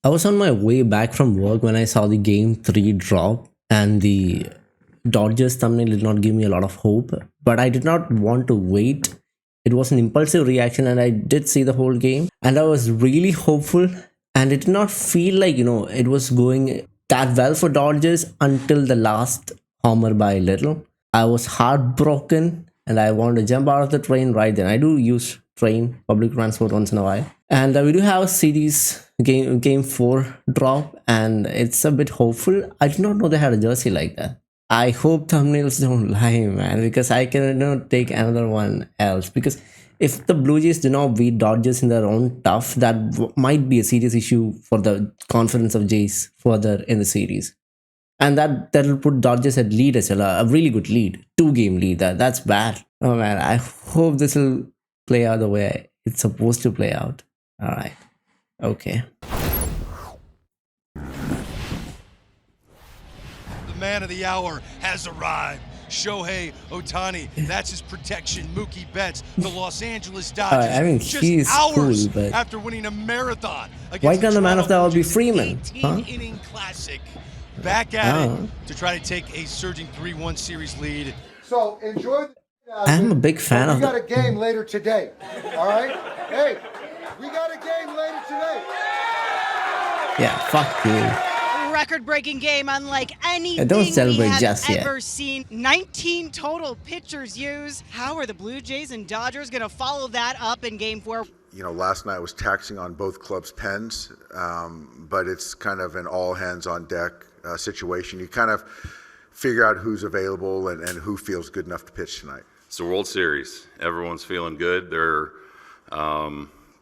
I was on my way back from work when I saw the game 3 drop, and the Dodgers thumbnail did not give me a lot of hope, but I did not want to wait. It was an impulsive reaction, and I did see the whole game, and I was really hopeful. And it did not feel like, it was going that well for Dodgers until the last homer by a little. I was heartbroken, and I wanted to jump out of the train right then. I do use public transport once in a while. And we do have a series game 4 drop, and it's a bit hopeful. I did not know they had a jersey like that. I hope thumbnails don't lie, man, because I cannot take another one else. Because if the Blue Jays do not beat Dodgers in their own tough, that might be a serious issue for the confidence of Jays further in the series. And that'll put Dodgers at lead as well, a really good lead, 2-game lead. That's bad. Oh man, I hope this will play out the way it's supposed to play out. All right. Okay. The man of the hour has arrived. Shohei Ohtani, that's his protection. Mookie Betts, the Los Angeles Dodgers. I mean, he's hours cool, but after winning a marathon against why can't the man of the hour be Freeman? 18-inning classic. Back at it to try to take a surging 3-1 series lead. So enjoy. I'm a big fan of. We got a game later today. All right. Hey, we got a game later today. Yeah, fuck you. Record-breaking game unlike anything don't celebrate we have just yet. ever seen. 19 total pitchers used. How are the Blue Jays and Dodgers going to follow that up in Game 4? Last night was taxing on both clubs' pens, but it's kind of an all-hands-on-deck situation. You kind of figure out who's available and who feels good enough to pitch tonight. It's the World Series. Everyone's feeling good.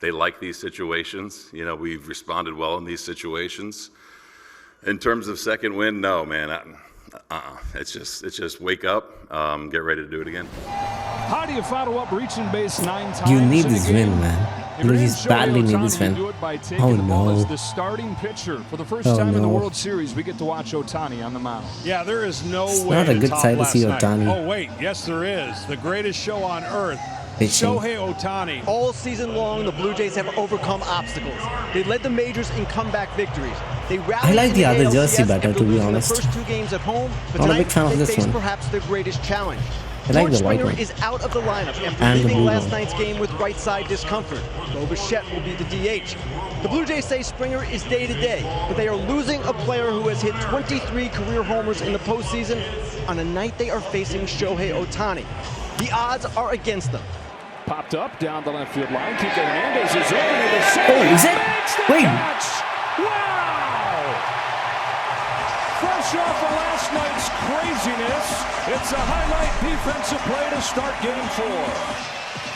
They like these situations. We've responded well in these situations. In terms of second win, no, man. It's just wake up, get ready to do it again. How do you follow up reaching base 9 times? You need this win, man. Blue Jays badly need this win. Oh no! The starting pitcher for the first time in the World Series, we get to watch Ohtani on the mound. Yeah, there is no it's way. Not a good sight to see Ohtani. Oh wait, yes there is. The greatest show on earth. Shohei Ohtani. All season long, the Blue Jays have overcome obstacles. They led the majors in comeback victories. They I like the other jersey better, to be honest. The first 2 games at home, but not a big fan of they this face one. perhaps their greatest challenge. I like George the white Springer one. is out of the lineup after And the leaving blue last one. night's game with right side discomfort. Bo Bichette will be the DH. The Blue Jays say Springer is day-to-day, but they are losing a player who has hit 23 career homers in the postseason on a night they are facing Shohei Ohtani. The odds are against them. Popped up down the left field line. Kike Hernandez is over to the center. Oh, is it? Wait. Wow! Fresh off of last night's craziness, it's a highlight defensive play to start Game 4.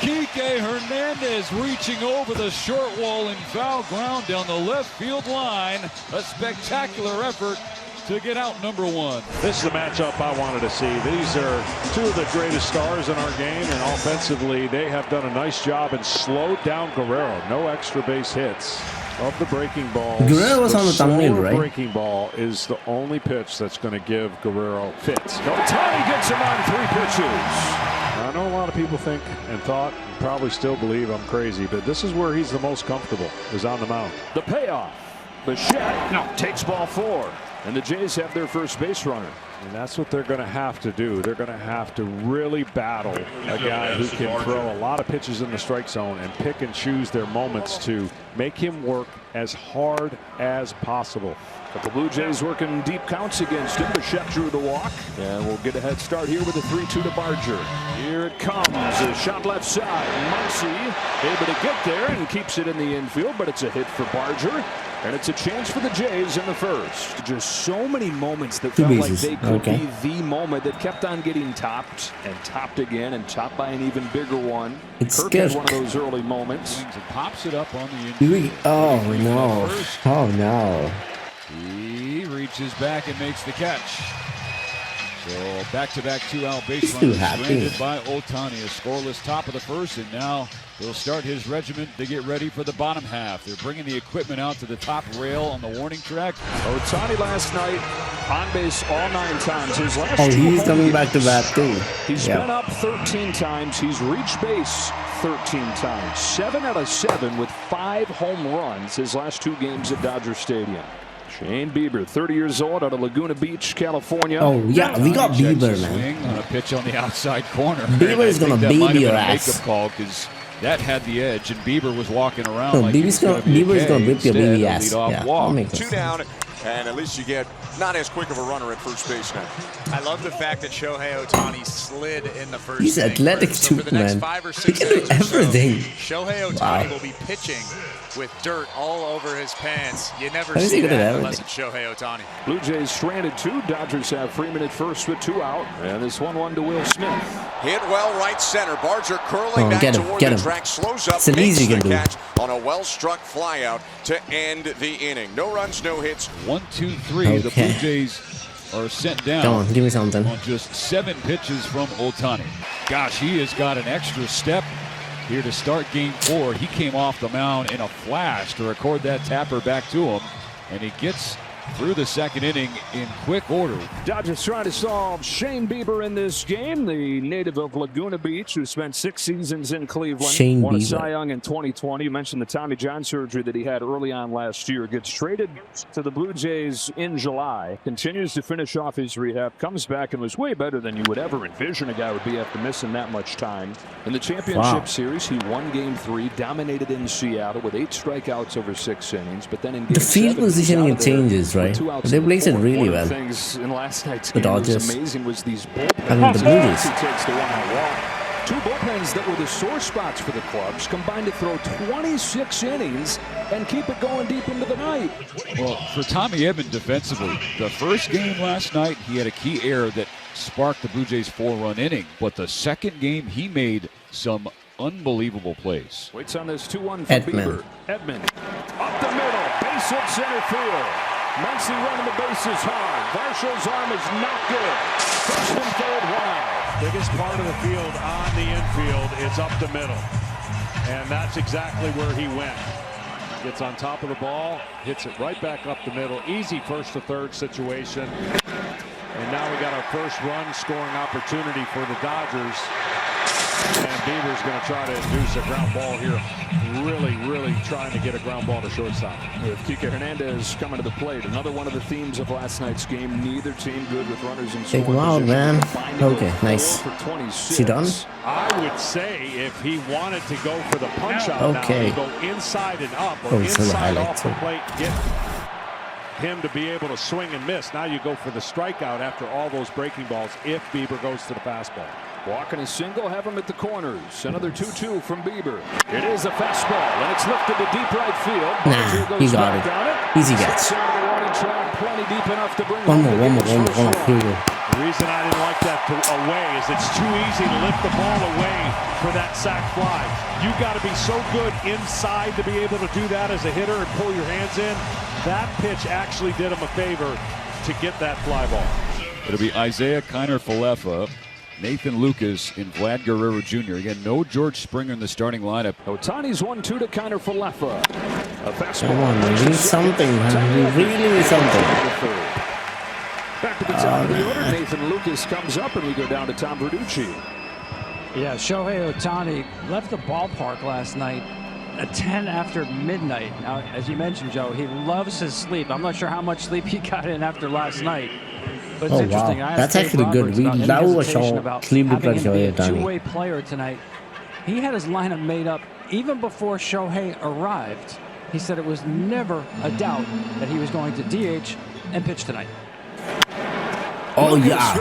Kike Hernandez reaching over the short wall in foul ground down the left field line. A spectacular effort to get out number 1. This is the matchup I wanted to see. These are 2 of the greatest stars in our game, and offensively they have done a nice job and slowed down Guerrero. No extra base hits of the breaking ball. Guerrero was on the thumbnail, right? Breaking ball is the only pitch that's going to give Guerrero fits. Ohtani gets him on 3 pitches. I know a lot of people think and thought and probably still believe I'm crazy, but this is where he's the most comfortable, is on the mound. The payoff. Bichette takes ball 4. And the Jays have their first base runner. And that's what they're going to have to do. They're going to have to really battle a guy who can throw a lot of pitches in the strike zone and pick and choose their moments to make him work as hard as possible. But the Blue Jays working deep counts against him. Bichette drew the walk. And we'll get a head start here with a 3-2 to Barger. Here it comes. A shot left side. Muncy able to get there and keeps it in the infield, but it's a hit for Barger. And it's a change for the Jays in the first. Just so many moments that felt like they could be the moment that kept on getting topped and topped again and topped by an even bigger one. Kirk had one of those early moments. And pops it up on the infield. Oh no. Oh no. He reaches back and makes the catch. So back-to-back 2-out base He's too runners happy. stranded by Ohtani. A scoreless top of the first, and now He'll start his regiment to get ready for the bottom half. They're bringing the equipment out to the top rail on the warning track. Ohtani last night on base all 9 times. His last Oh, 2 he's home coming games, back to bat too. He's Yeah. been up 13 times. He's reached base 13 times. 7 out of 7 with 5 home runs his last 2 games at Dodger Stadium. Shane Bieber, 30 years old, out of Laguna Beach, California. Oh yeah, we got Checks Bieber, the man. swing on a pitch on the outside corner. Bieber is gonna that baby might have your been a ass. makeup call because that had the edge, and Bieber was walking around No, like he Bieber's was gonna be a Bieber's gonna K. whip your Instead, baby a ass. leadoff Yeah, walk. I'll make 2 sense. down, and at least you get not as quick of a runner at first base now. I love the fact that Shohei Ohtani slid in the first He's inning. athletic So too, for the next man. 5 or He 6 can do innings or so, everything. Shohei Ohtani Wow. will be pitching with dirt all over his pants. You never How is he see good at that unless everything? it's Shohei Ohtani. Blue Jays stranded 2. Dodgers have Freeman at first with 2 out. And this 1-1 to Will Smith. Hit well right center. Barger curling Oh, back get him, toward get the him. track. Slows up. It's an Makes easy the can do. catch on a well-struck flyout to end the inning. No runs, no hits. 1, 2, 3. The Okay. Blue Jays are sent down. Come on, give me something. On just 7 pitches from Ohtani. Gosh, he has got an extra step here to start game 4. He came off the mound in a flash to record that tapper back to him, and he gets through the second inning in quick order. Dodgers trying to solve Shane Bieber in this game, the native of Laguna Beach who spent 6 seasons in Cleveland. Shane Won a Bieber. Cy Young in 2020. You mentioned the Tommy John surgery that he had early on last year. Gets traded to the Blue Jays in July. Continues to finish off his rehab. Comes back and was way better than you would ever envision a guy would be after missing that much time. In the championship Wow. series, he won Game 3, dominated in Seattle with 8 strikeouts over 6 innings. But then in Game The field 7, he's positioning out of it there changes, with right? 2 outs They in the place it 4th. really One of well. the things in last night's The game that was Dodgers. amazing was these bullpens. I mean, the Blue Jays. He takes the 1-out walk. 2 bullpens that were the sore spots for the clubs combined to throw 26 innings and keep it going deep into the night. Well, for Tommy Edman defensively, the first game last night, he had a key error that sparked the Blue Jays' 4-run inning. But the second game, he made some unbelievable plays. Waits on this 2-1 for Bieber. Edman up the middle, base hit center field. Muncy running the bases hard. Varshall's arm is not good. First and third, 1 out. Biggest part of the field on the infield is up the middle. And that's exactly where he went. Gets on top of the ball, hits it right back up the middle. Easy first to third situation. And now we got our first run scoring opportunity for the Dodgers. And Bieber's going to try to induce a ground ball here. Really trying to get a ground ball to shortstop. With Kike Hernandez coming to the plate. Another one of the themes of last night's game. Neither team good with runners in Take scoring him out, position. man. Combined Okay, to go nice. 4 for 26. Is he done? I would say if he wanted to go for the punch out Okay. now, he'd go inside and up or Oh, it's still a inside highlight, off the too. plate, get him to be able to swing and miss. Now you go for the strikeout after all those breaking balls if Bieber goes to the fastball. Walking a single, have him at the corners. Another 2-2 from Bieber. It is a fastball, and it's lifted to deep right field. Nah, Barger he goes got back it. on it. Easy catch. Sits out of the warning track, plenty deep enough to bring One home more, the one more, game's one more, first one more. run. Here we go. The reason I didn't like that away is it's too easy to lift the ball away for that sac fly. You got to be so good inside to be able to do that as a hitter and pull your hands in. That pitch actually did him a favor to get that fly ball. It'll be Isaiah Kiner-Falefa, Nathan Lucas, and Vlad Guerrero Jr. Again, no George Springer in the starting lineup. Ohtani's 1-2 to Kiner-Falefa. A fastball. Come on, we need something, man. We really need something. Back to the top of the order. Nathan Lucas comes up, and we go down to Tom Verducci. Yeah, Shohei Ohtani left the ballpark last night at 10 after midnight. Now, as you mentioned, Joe, he loves his sleep. I'm not sure how much sleep he got in after last night. But it's Oh, interesting. wow. I asked That's Dave actually good. Roberts We about any love a hesitation show- about sleep having him be a Shohei Ohtani. two-way player tonight. He had his lineup made up even before Shohei arrived. He said it was never a doubt that he was going to DH and pitch tonight. Oh yeah.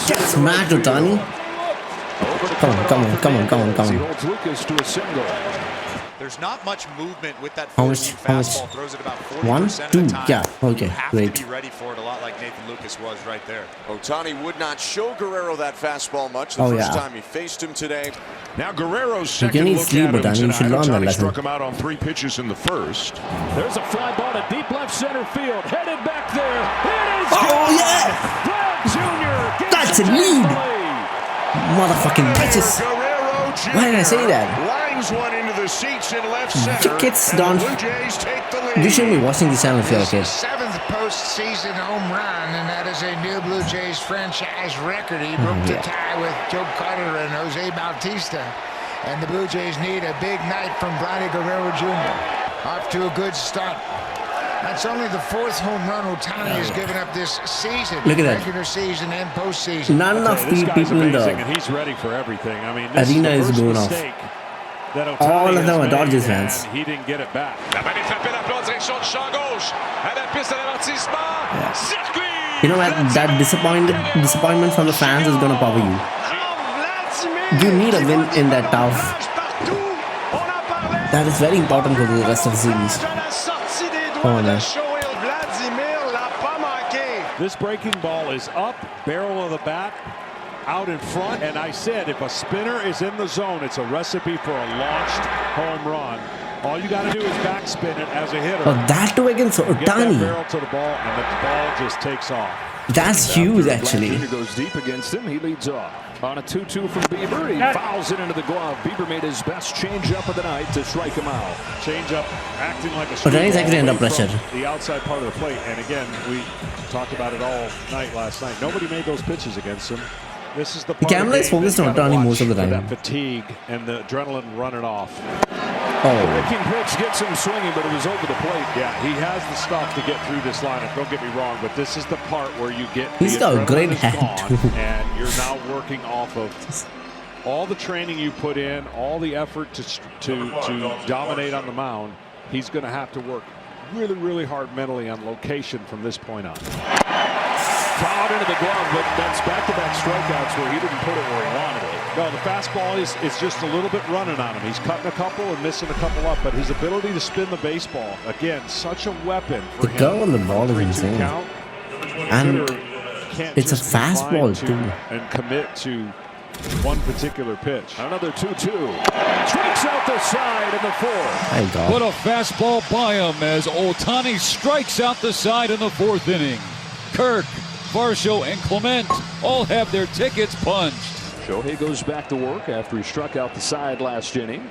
Get smacked, Ohtani. Come on. He holds Lucas to a single. There's not much movement with that How much? fastball. Throws it about 40% 1, of 2, the time. yeah, okay, You have great. to be ready for it, a lot like Nathan Lucas was right there. Ohtani would not show Guerrero that fastball much the Oh, first yeah. time he faced him today. Now Guerrero's You second can look sleep, at him Ohtani. You should tonight. learn that Ohtani lesson. struck him out on 3 pitches in the first. There's a fly ball to deep left center field. Headed back there. It is Oh, gone. yeah. Vlad Jr. gets That's a the lead. lead. Motherfucking bitches. Guerrero Jr. Why did I say that? bangs one into the seats in left center. Tickets and don't. the Blue Jays take the lead. You should be watching this channel if you're a kid. Seventh postseason home run, and that is a new Blue Jays franchise record. He broke the tie with Joe Carter and Jose Bautista. And the Blue Jays need a big night from Vladdy Guerrero Jr. Off to a good start. That's only the fourth home run Ohtani has given up this season. Look at that. Regular season and postseason. None of the people in the and he's ready for everything. I mean, this arena is is the going first off. mistake that Ohtani All of them has are Dodgers made, fans. and he didn't get it back. You know what? That disappointment from the fans is gonna power you. You need a win in that tough. That is very important for the rest of the series. Come on, man. This breaking ball is up, barrel of the bat, out in front, and I said if a spinner is in the zone, it's a recipe for a launched home run. All you got to do is backspin it as a hitter. Oh, that too against Get that Ohtani. barrel to the ball, and the ball just takes off. That's huge, actually. Jr. goes deep against him. He leads off. On a 2-2 from Bieber, he fouls it into the glove. Bieber made his best changeup of the night to strike him out. Changeup acting like a Ohtani's actually under away pressure. from the outside part of the plate. And again, we talked about it all night last night. Nobody made those pitches against him. This is the The camera is focused on Ohtani most of the time. That fatigue and the adrenaline running off. Oh. Breaking pitch gets him swinging, but it was over the plate. Yeah, he has the stuff to get through this lineup. Don't get me wrong, but this is the part where you get He's the got a great adrenaline is hand, gone, too. and you're now working off of all the training you put in, all the effort to dominate on the mound. He's going to have to work really, really hard mentally on location from this point on. Fouled into the glove, but that's back-to-back strikeouts where he didn't put it where he wanted it. No, the fastball is just a little bit running on him. He's cutting a couple and missing a couple up, but his ability to spin the baseball, again, such a weapon for The him. go on the ball is 3-2 insane. count. And Can't it's a just confine fastball, to too. and commit to one particular pitch. Another 2-2. Strikes out the side in the fourth. My God. Put a fastball by him as Ohtani strikes out the side in the fourth inning. Kirk, Varsho, and Clement all have their tickets punched. Shohei goes back to work after he struck out the side last inning.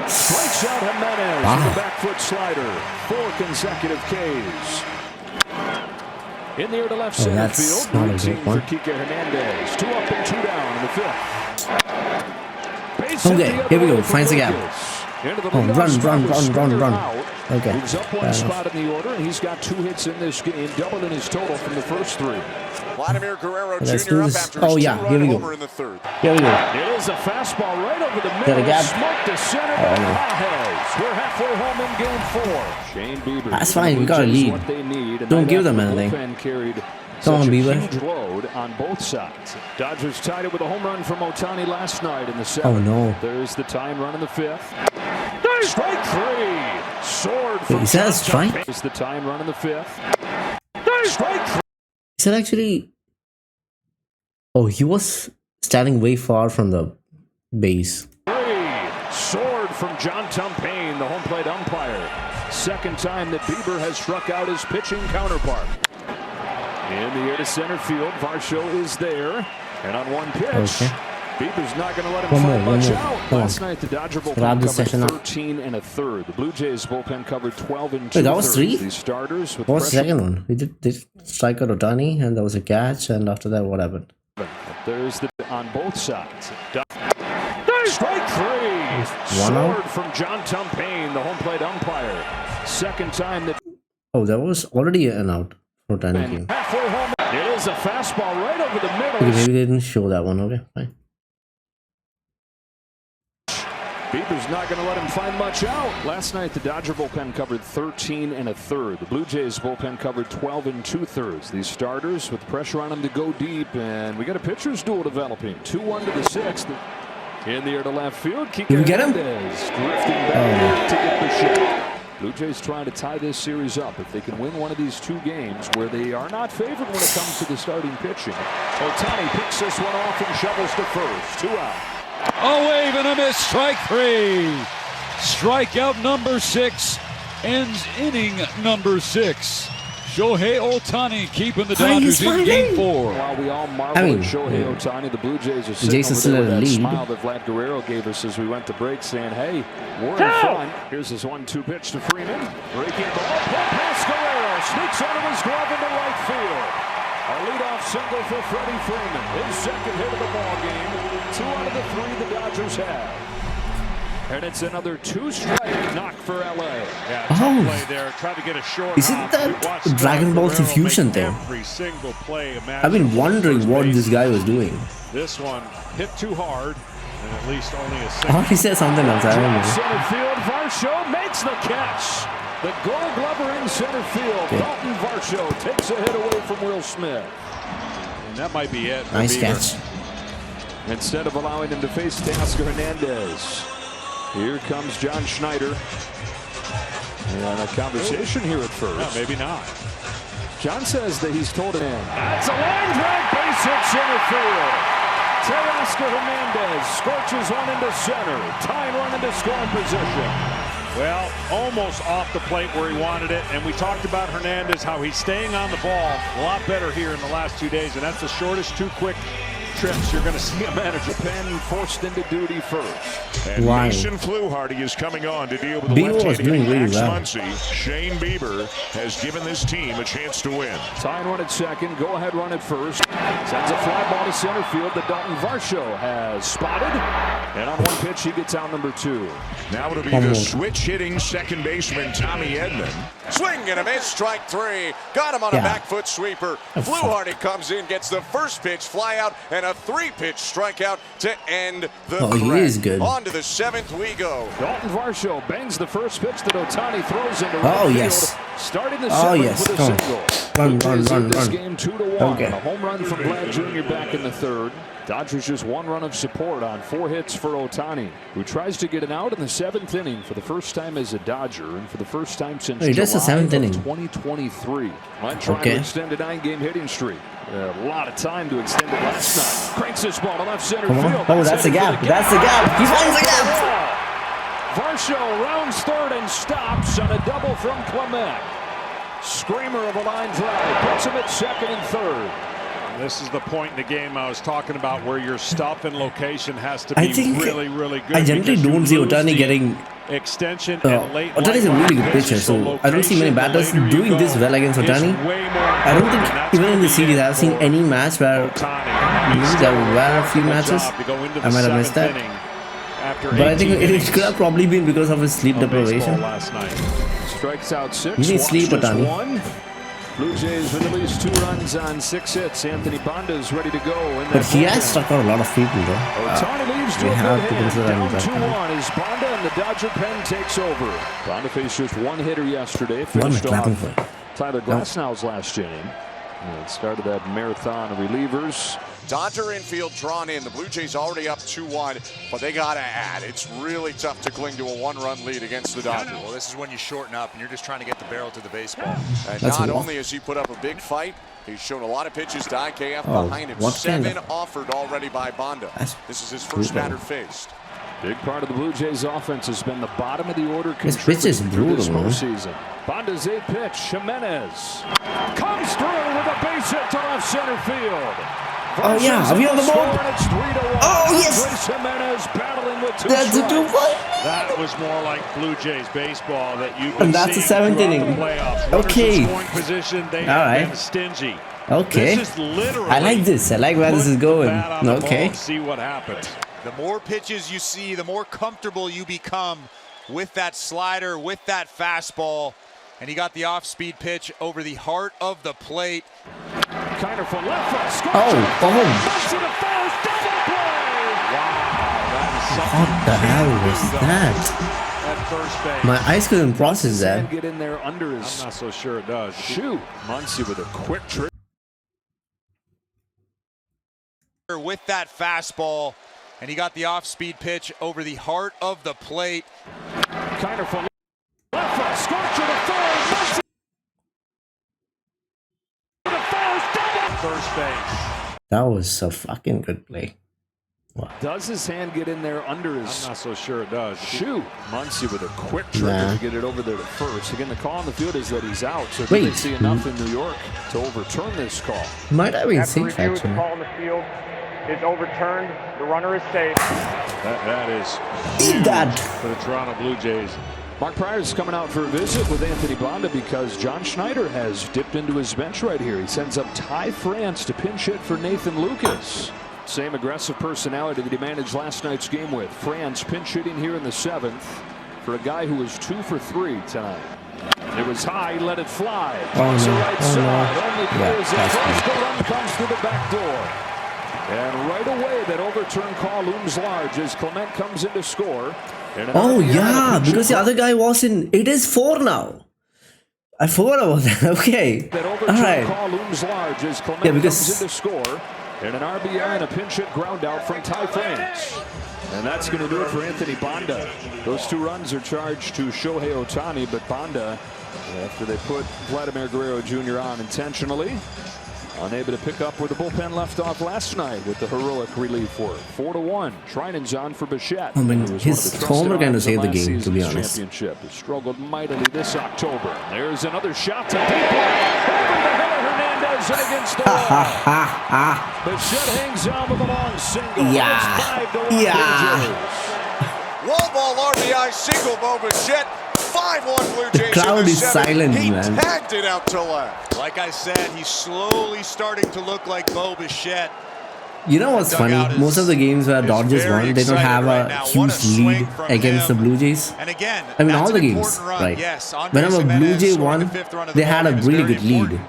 Strikes out Jimenez with a back foot slider. 4 consecutive Ks. In the air to left center that's field. not a Routine good for one. Kike Hernandez. 2 up and 2 down in the fifth. Base hit Okay, the other here we way go. for Finds the gap. Rodriguez. Into the Oh, leadoff run, spot run, with run, run, Springer run. out. Okay. Moves up fair one enough. spot in the order, and he's got 2 hits in this game, doubling his total from the first 3. Vladimir Guerrero Let's Jr. do up this. after Oh, his yeah, 2-run here we go. homer in the third. Here we go. It is a fastball right over the Got a middle. gap. Smoke to center. Oh, no. Pajes. We're halfway home in game 4. Shane Bieber. That's giving fine, the we Blue got a Jays lead. what they need, and Don't right give them after the anything. bullpen carried Come on, such a Bieber. huge load on both sides. Dodgers tied it with a home run from Ohtani last night in the 7th. Oh, no. There's the tying run in the 5th. Strike 3. Sword Wait, from is that a John strike? Tucker. There's the tying run in the 5th. Strike 3. Is that actually? Oh, he was standing way far from the base. Sword from John Tumpane, the home plate umpire. Second time that Bieber has struck out his pitching counterpart. In the air to center field, Varsho is there. And on one pitch, Okay. Bieber's not going to let him One find more, one much more. out. Come on. Last night, the Dodger Wrap bullpen this session covered up. 13 1/3. The Blue Jays bullpen covered 12 2/3. Wait, that was 3? These starters with What was the pressure. second one? We did strike out Ohtani, and there was a catch, and after that, what happened? There's the on both sides. Strike 3. One Sword out? from John Tumpane, the home plate umpire. Second time that Oh, that was already an out for Ohtani game. halfway home. It is a fastball right over the middle. Okay, maybe they didn't show that one. Okay, fine. Bieber's not going to let him find much out. Last night, the Dodger bullpen covered 13 1/3. The Blue Jays bullpen covered 12 2/3. These starters with pressure on them to go deep, and we got a pitcher's duel developing. 2-1 to the 6th. In the air to left field, Kike Did we get him? Hernandez drifting back to get the shot. Blue Jays trying to tie this series up. If they can win one of these 2 games where they are not favored when it comes to the starting pitching. Ohtani picks this one off and shovels to first. 2 out. A wave and a miss. Strike 3. Strikeout number 6 ends inning number 6. Shohei Ohtani keeping the Dodgers in Game 4. While we all marvel at Shohei Ohtani, the Blue Jays are sitting Jason's over there still with in that the lead. smile that Vlad Guerrero gave us as we went to break, saying, hey, we're in front. Here's his 1-2 pitch to Freeman. Breaking ball, pull past Guerrero, sneaks out of his glove into right field. A leadoff single for Freddie Freeman. His second hit of the ball game. 2 out of the 3 the Dodgers have. And it's another 2-strike knock for LA. Yeah, Oh. play there. Tried to get a short Isn't hop. that We watched Dragon Ball Guerrero Fusion make thing? Every single play I've been wondering what this guy was doing. This one hit too hard, and at least only a second. Oh, he said something else. I don't know. Center field, Varsho makes the catch. The Gold Glover in center field. Yeah. Dalton Varsho takes a hit away from Will Smith. And that might be it. Nice Bieber. catch. Instead of allowing him to face Teoscar Hernandez, here comes John Schneider. And a conversation here at first. No, maybe not. John says that he's told him. That's a line drive, base hit center field. Teoscar Hernandez scorches one into center. Tying run into scoring position. Well, almost off the plate where he wanted it. And we talked about Hernandez, how he's staying on the ball a lot better here in the last 2 days. And that's the shortest 2 quick trips you're going to see a manager. Penn forced into duty first. And Wow. Mason Fluharty is coming on to deal with the Bieber was left-handed doing really Max well. Muncy. Shane Bieber has given this team a chance to win. Tying run at second, go ahead run at first. Sends a fly ball to center field that Dalton Varsho has spotted. And on 1 pitch, he gets out number 2. Now it'll be the switch-hitting second baseman Tommy Edman. Swing and a miss, strike 3. Got him on a back foot sweeper. Fluharty comes in, gets the first pitch fly out, and a 3-pitch strikeout to end the Oh, threat. he is good. On to the 7th we go. Dalton Varsho bangs the first pitch that Ohtani throws into right Oh, field, yes. starting the Oh, 7th yes. with a Come on. single. Run, Blue run, Jays run, lead this run. game 2-1. Okay. A home run from Vlad Jr. back in the 3rd. Dodgers just 1 run of support on 4 hits for Ohtani, who tries to get an out in the 7th inning for the first time as a Dodger and for the first time since He does the July 7th of inning. 2023. Might try Okay. to extend a 9-game hitting streak. A lot of time to extend it last night. Cranks this ball to left center Come on. field. Oh, that's a gap. That's a gap. He finds a gap. Varsho rounds 3rd and stops on a double from Clement. Screamer of a line drive. Puts him at 2nd and 3rd. This is the point in the game I was talking about where your stuff and location has to I be think really, really good. I generally because you don't see lose Ohtani the getting. extension and late. Ohtani is a really good pitcher, so I don't see many batters doing this well against Ohtani. I don't think even in the series I've seen any match where maybe there were a few matches. I might have missed that. But I think it could have probably been because of his sleep deprivation. Last night. Strikes out 6. You need sleep, walks just Ohtani. 1. Blue Jays with at least 2 runs on 6 hits. Anthony Banda is ready to go. In But that he ball has game. struck out a lot of people, though. Ohtani leaves to we a have good to hand. consider Down that. 2-1 is Banda, and the Dodger pen takes over. Banda faced just 1 hitter yesterday. What am I Finished clapping off for? Tyler Glasnow's last inning. And it started that marathon of relievers. Dodger infield drawn in. The Blue Jays already up 2-1, but they got to add. It's really tough to cling to a 1-run lead against the Dodgers. Well, this is when you shorten up and you're just trying to get the barrel to the baseball. And That's not a walk. only has he put up a big fight, he's shown a lot of pitches to IKF Oh, behind him. what kind 7 of- offered already by Banda. This is his first brutal. batter faced. Big part of the Blue Jays offense has been the bottom of the order This pitch is contributing through this brutal, man. postseason. Banda's 8th pitch, Jimenez comes through with a base hit to left center field. Oh, yeah. Versus Are we on the score, board? and it's 3-1. Oh, yes. Andres Jimenez battling with 2 That's a strikes. 2-1. That was more like Blue Jays baseball that you And that's the 7th inning. Okay. Position, they All right. have been stingy. Okay. This is literally I like this. I like where this is going. bat on the ball Okay. and see what happens. The more pitches you see, the more comfortable you become with that slider, with that fastball. And he got the off-speed pitch over the heart of the plate. Kind of from left foot. Scores Oh, to the boom. first, bust to the first, double play. What the hell was that? At first base. My eyes couldn't process And that. get in there under his I'm not so sure it does. shoe. Muncy with a quick trick. With that fastball, and he got the off-speed pitch over the heart of the plate. Kind of from left foot. Scores to the third. Muncy to the first, double. First base. That was a fucking good play. Does his hand get in there under his... I'm not so sure it does. Shoe. Muncy with a quick trigger to get it over there to first. Again, the call on the field is that he's out. So did they see enough in New York to overturn this call? Might have been safe, actually. The call on the field is overturned. The runner is safe. That is huge for the Toronto Blue Jays. Mark Pryor's coming out for a visit with Anthony Bonda because John Schneider has dipped into his bench right here. He sends up Ty France to pinch hit for Nathan Lucas. Same aggressive personality that he managed last night's game with. France pinch hitting here in the 7th for a guy who was 2 for 3 tonight. It was high, he let it fly. Toss the right side. Only plays it. First, the run comes through the back door. And right away, that overturn call looms large as Clement comes in to score. Oh yeah, because the other guy was in. It is 4 now. I forgot about that. Okay. That overturn call looms large as Clement comes in to score. And an RBI and a pinch hit ground out from Ty France. And that's going to do it for Anthony Bonda. Those 2 runs are charged to Shohei Ohtani, but Bonda, after they put Vladimir Guerrero Jr. on intentionally, unable to pick up where the bullpen left off last night with the heroic relief work. 4-1. Trinan's on for Bichette. I mean, his homer kind of saved the game, to be honest. Championship. He struggled mightily this October. There's another shot to deep left. Over the head of Hernandez and against the wall. Bichette hangs on with a long single. Yeah. Wall ball RBI single, Bo Bichette. 5-1 Blue Jays. The crowd is silent, he man. Tagged it out to left. Like I said, he's slowly starting to look like Bo Bichette. You know what's funny? Most of the games where Dodgers won, they don't have a huge lead against the Blue Jays. And again, I mean, all the games, right? Yes, whenever Blue Jay won, they had a really good lead.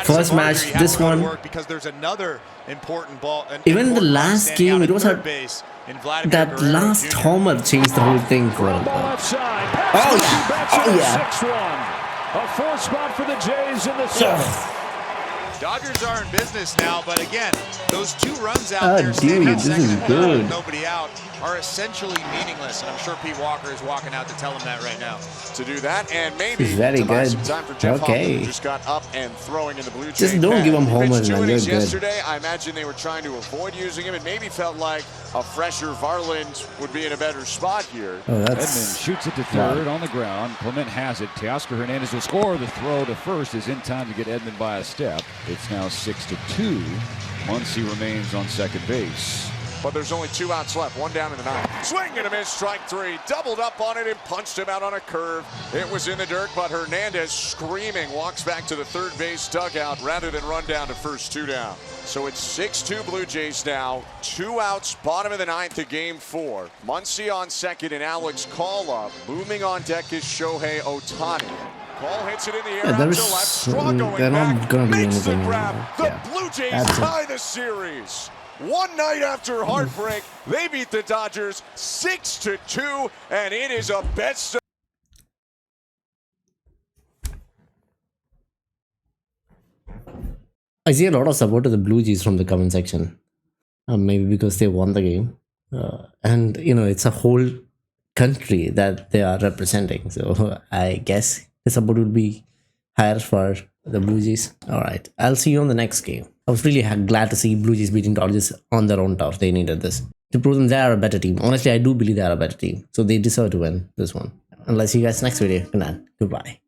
First match, this one. Because there's another important ball. Even the last game, it was that last homer changed the whole thing for him. Oh yeah! 6-1. A 4 spot for the Jays in the 7th. Dodgers are in business now, but again, those 2 runs out there, dude, this is good. Nobody out, are essentially meaningless, and I'm sure Pete Walker is walking out to tell him that right now. To do that, and maybe very to buy good. some time for Jeff Okay. Hoffman, who just got up and throwing in the Blue Jays. Just don't give him homers, man. You're good. Yesterday, I imagine they were trying to avoid using him, and maybe felt like a fresher Varland would be in a better spot here. Edmund shoots it to third on the ground. Clement has it. Teoscar Hernandez will score. The throw to first is in time to get Edmund by a step. It's now 6-2. Muncy remains on second base. But there's only 2 outs left, 1 down in the 9th. Swing and a miss, strike 3. Doubled up on it and punched him out on a curve. It was in the dirt, but Hernandez, screaming, walks back to the third base dugout rather than run down to first, 2 down. So it's 6-2 Blue Jays now. 2 outs, bottom of the 9th of game 4. Muncy on second and Alex call up. Booming on deck is Shohei Ohtani. Call hits it in the air out to left. Straw going back. Makes the grab. The Blue Jays tie the series. One night after heartbreak, they beat the Dodgers 6-2, and it is a best. I see a lot of support to the Blue Jays from the comment section. Maybe because they won the game. And, you know, it's a whole country that they are representing. So I guess the support would be higher for the Blue Jays. All right. I'll see you on the next game. I was really glad to see Blue Jays beating Dodgers on their own turf. They needed this to prove them they are a better team. Honestly, I do believe they are a better team. So they deserve to win this one. And I'll see you guys next video. Good night. Goodbye.